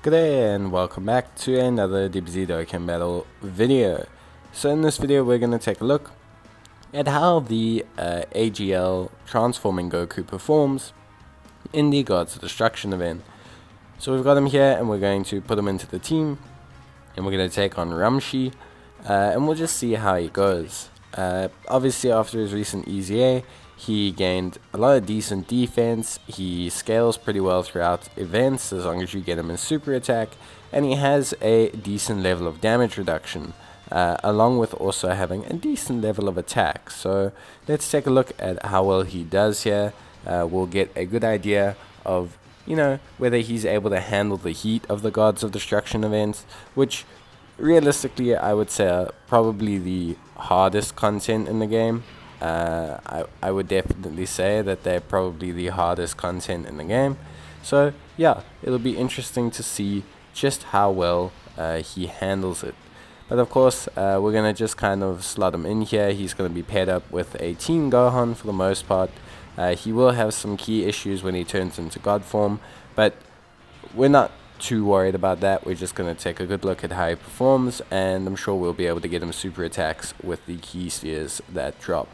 G'day and welcome back to another DBZ Dokkan Battle video. So in this video we're going to take a look at how the AGL Transforming Goku performs in the Gods of Destruction event. So we've got him here and we're going to put him into the team and we're going to take on Ramshi and we'll just see how he goes. Obviously after his recent EZA he gained a lot of decent defense, he scales pretty well throughout events as long as you get him in super attack, and he has a decent level of damage reduction, along with also having a decent level of attack. So let's take a look at how well he does here. We'll get a good idea of, whether he's able to handle the heat of the Gods of Destruction events, which realistically I would say are probably the hardest content in the game. I would definitely say that they're probably the hardest content in the game. So yeah, it'll be interesting to see just how well he handles it. But of course, we're going to just kind of slot him in here. He's going to be paired up with a Team Gohan for the most part. He will have some key issues when he turns into God form, but we're not too worried about that. We're just going to take a good look at how he performs, and I'm sure we'll be able to get him super attacks with the key spheres that drop.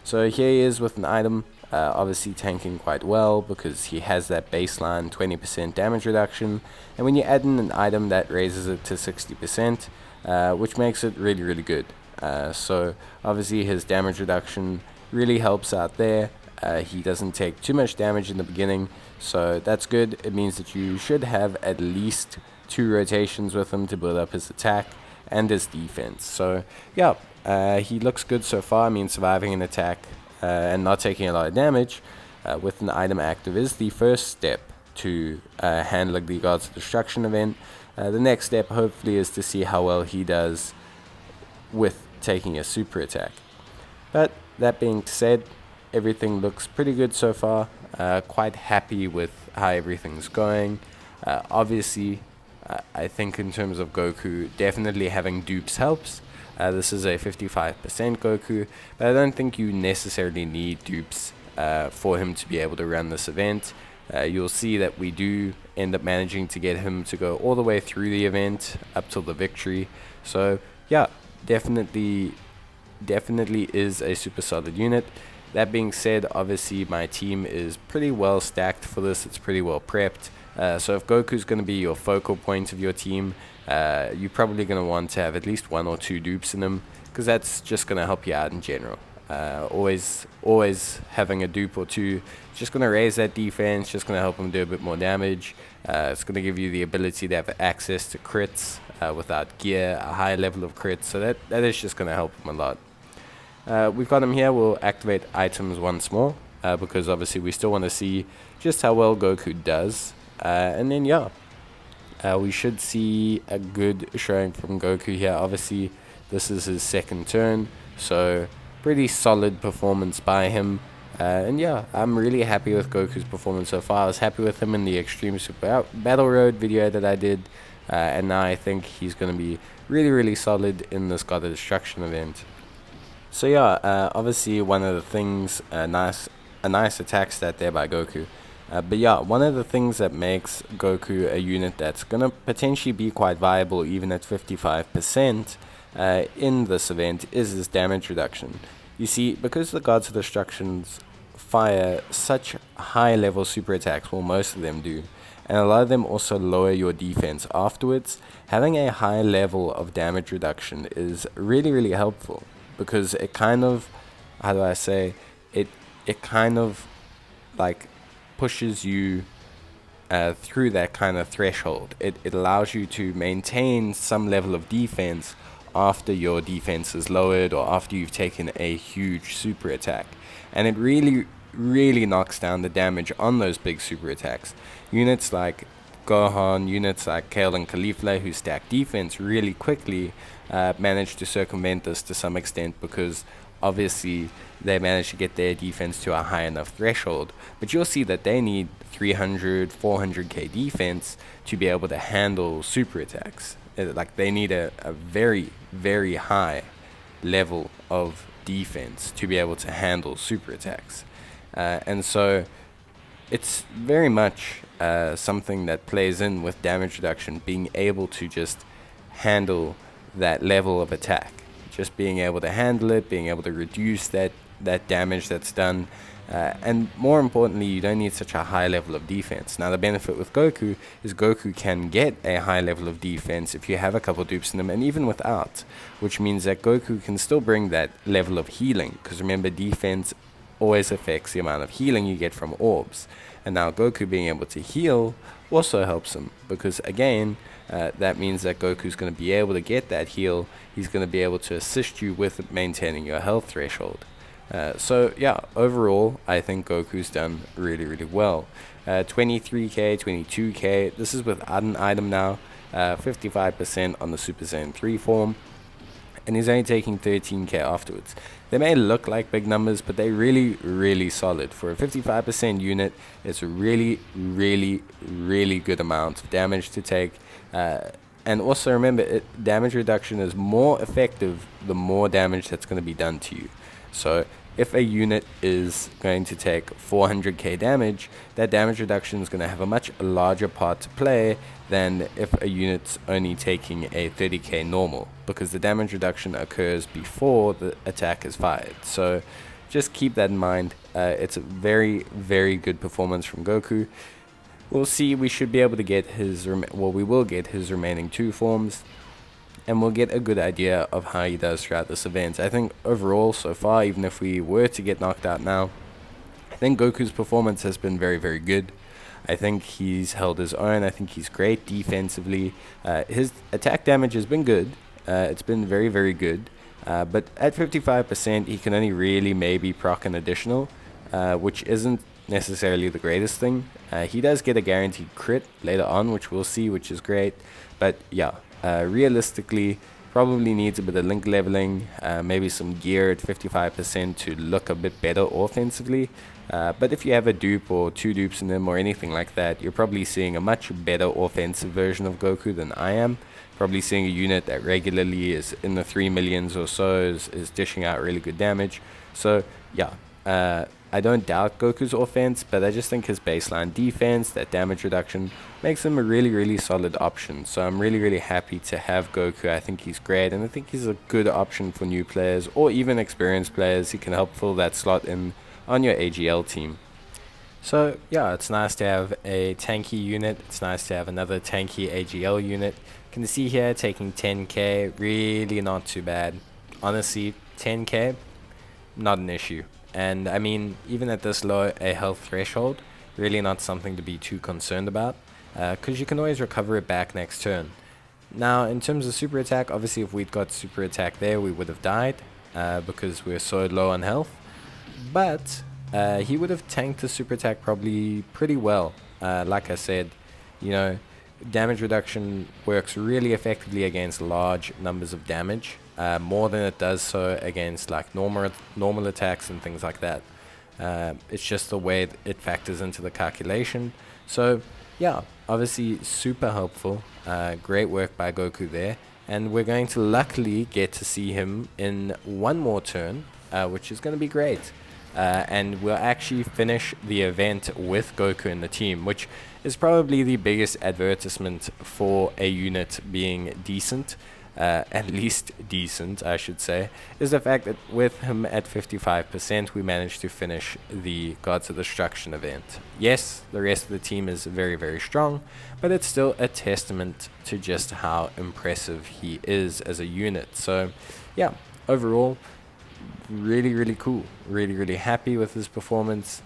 So here he is with an item, obviously tanking quite well because he has that baseline 20% damage reduction, and when you add in an item that raises it to 60%, which makes it really good. So obviously his damage reduction really helps out there. He doesn't take too much damage in the beginning, so that's good. It means that you should have at least 2 rotations with him to build up his attack and his defense. So yeah, he looks good so far. I mean, surviving an attack and not taking a lot of damage with an item active is the first step to handling the Gods of Destruction event. The next step hopefully is to see how well he does with taking a super attack. But that being said, everything looks pretty good so far. Quite happy with how everything's going. Obviously, I think in terms of Goku, definitely having dupes helps. This is a 55% Goku, but I don't think you necessarily need dupes for him to be able to run this event. You'll see that we do end up managing to get him to go all the way through the event up till the victory. So yeah, definitely is a super solid unit. That being said, obviously my team is pretty well stacked for this. It's pretty well prepped. So if Goku's going to be your focal point of your team, you're probably going to want to have at least 1 or 2 dupes in them, because that's just going to help you out in general. Always having a dupe or 2, just going to raise that defense, just going to help him do a bit more damage. It's going to give you the ability to have access to crits without gear, a high level of crits, so that is just going to help him a lot. We've got him here. We'll activate items once more, because obviously we still want to see just how well Goku does. And then yeah, we should see a good showing from Goku here. Obviously this is his second turn, so pretty solid performance by him. And yeah, I'm really happy with Goku's performance so far. I was happy with him in the Extreme Super Battle Road video that I did, and now I think he's going to be really solid in this God of Destruction event. So yeah, obviously one of the things, a nice attack stat there by Goku. But yeah, one of the things that makes Goku a unit that's going to potentially be quite viable even at 55% in this event is his damage reduction. You see, because the Gods of Destructions fire such high level super attacks, well most of them do, and a lot of them also lower your defense afterwards, having a high level of damage reduction is really helpful. Because it kind of, how do I say, it kind of like pushes you through that kind of threshold. It allows you to maintain some level of defense after your defense is lowered or after you've taken a huge super attack. And it really knocks down the damage on those big super attacks. Units like Gohan, units like Kale and Caulifla, who stack defense really quickly, manage to circumvent this to some extent, because obviously they manage to get their defense to a high enough threshold. But you'll see that they need 300, 400k defense to be able to handle super attacks. Like they need a very high level of defense to be able to handle super attacks. And so it's very much something that plays in with damage reduction, being able to just handle that level of attack, just being able to handle it, being able to reduce that damage that's done. And more importantly, you don't need such a high level of defense. Now, the benefit with Goku is Goku can get a high level of defense if you have a couple dupes in him, and even without, which means that Goku can still bring that level of healing, because remember, defense always affects the amount of healing you get from orbs. And now Goku being able to heal also helps him, because again, that means that Goku's going to be able to get that heal. He's going to be able to assist you with maintaining your health threshold. So yeah, overall, I think Goku's done really, really well. 23k, 22k, this is without an item now, 55% on the Super Saiyan 3 form, and he's only taking 13k afterwards. They may look like big numbers, but they're really, really solid. For a 55% unit, it's a really, really, really good amount of damage to take. And also remember, damage reduction is more effective the more damage that's going to be done to you. So if a unit is going to take 400k damage, that damage reduction is going to have a much larger part to play than if a unit's only taking a 30k normal, because the damage reduction occurs before the attack is fired. So just keep that in mind. It's a very, very good performance from Goku. We'll see, we should be able to get his, we will get his remaining 2 forms, and we'll get a good idea of how he does throughout this event. I think overall, so far, even if we were to get knocked out now, I think Goku's performance has been very, very good. I think he's held his own. I think he's great defensively. His attack damage has been good. It's been very, very good. But at 55%, he can only really maybe proc an additional, which isn't necessarily the greatest thing. He does get a guaranteed crit later on, which we'll see, which is great. But yeah, realistically, probably needs a bit of link leveling, maybe some gear at 55% to look a bit better offensively. But if you have a dupe or 2 dupes in them or anything like that, you're probably seeing a much better offensive version of Goku than I am. Probably seeing a unit that regularly is in the 3 millions or so, is dishing out really good damage. So yeah, I don't doubt Goku's offense, but I just think his baseline defense, that damage reduction, makes him a really, really solid option. So I'm really, really happy to have Goku. I think he's great, and I think he's a good option for new players or even experienced players. He can help fill that slot in on your AGL team. So yeah, it's nice to have a tanky unit. It's nice to have another tanky AGL unit. You can see here taking 10k, really not too bad. Honestly, 10k, not an issue. And I mean, even at this low a health threshold, really not something to be too concerned about, because you can always recover it back next turn. Now, in terms of super attack, obviously if we'd got super attack there, we would have died, because we're so low on health. But he would have tanked the super attack probably pretty well. Like I said, you know, damage reduction works really effectively against large numbers of damage, more than it does so against like normal attacks and things like that. It's just the way it factors into the calculation. So yeah, obviously super helpful. Great work by Goku there, and we're going to luckily get to see him in one more turn, which is going to be great. And we'll actually finish the event with Goku in the team, which is probably the biggest advertisement for a unit being decent, at least decent, I should say, is the fact that with him at 55%, we managed to finish the Gods of Destruction event. Yes, the rest of the team is very, very strong, but it's still a testament to just how impressive he is as a unit. So, yeah, overall, really, really cool. Really, really happy with his performance.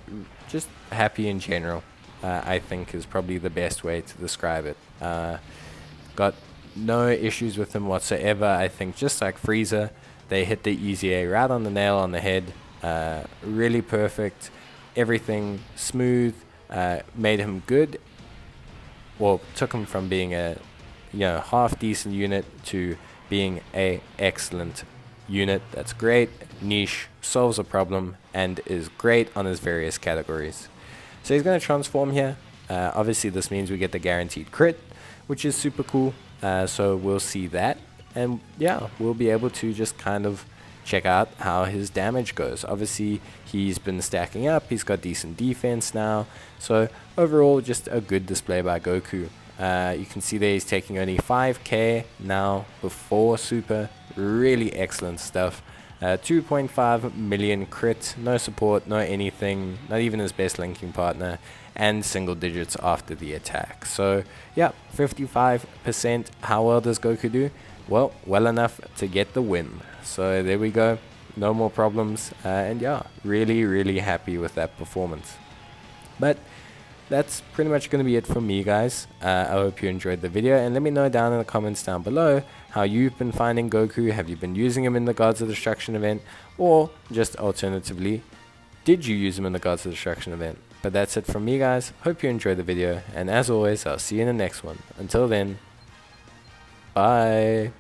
Just happy in general, I think is probably the best way to describe it. Got no issues with him whatsoever. I think just like Frieza, they hit the Easy A right on the nail on the head. Really perfect. Everything smooth. Made him good. Well, took him from being a half decent unit to being a excellent unit that's great, niche, solves a problem, and is great on his various categories. So he's going to transform here. Obviously this means we get the guaranteed crit, which is super cool. So we'll see that, and yeah, we'll be able to just kind of check out how his damage goes. Obviously, he's been stacking up, he's got decent defense now, so overall just a good display by Goku. You can see there he's taking only 5k now before super. Really excellent stuff. 2.5 million crit, no support, no anything, not even his best linking partner, and single digits after the attack. So yeah, 55%. How well does Goku do? Well enough to get the win. So there we go, no more problems, and yeah, really happy with that performance. But that's pretty much going to be it from me, guys. I hope you enjoyed the video, and let me know down in the comments down below how you've been finding Goku. Have you been using him in the Gods of Destruction event, or just alternatively, did you use him in the Gods of Destruction event? But that's it from me, guys. Hope you enjoyed the video, and as always, I'll see you in the next one. Until then, bye.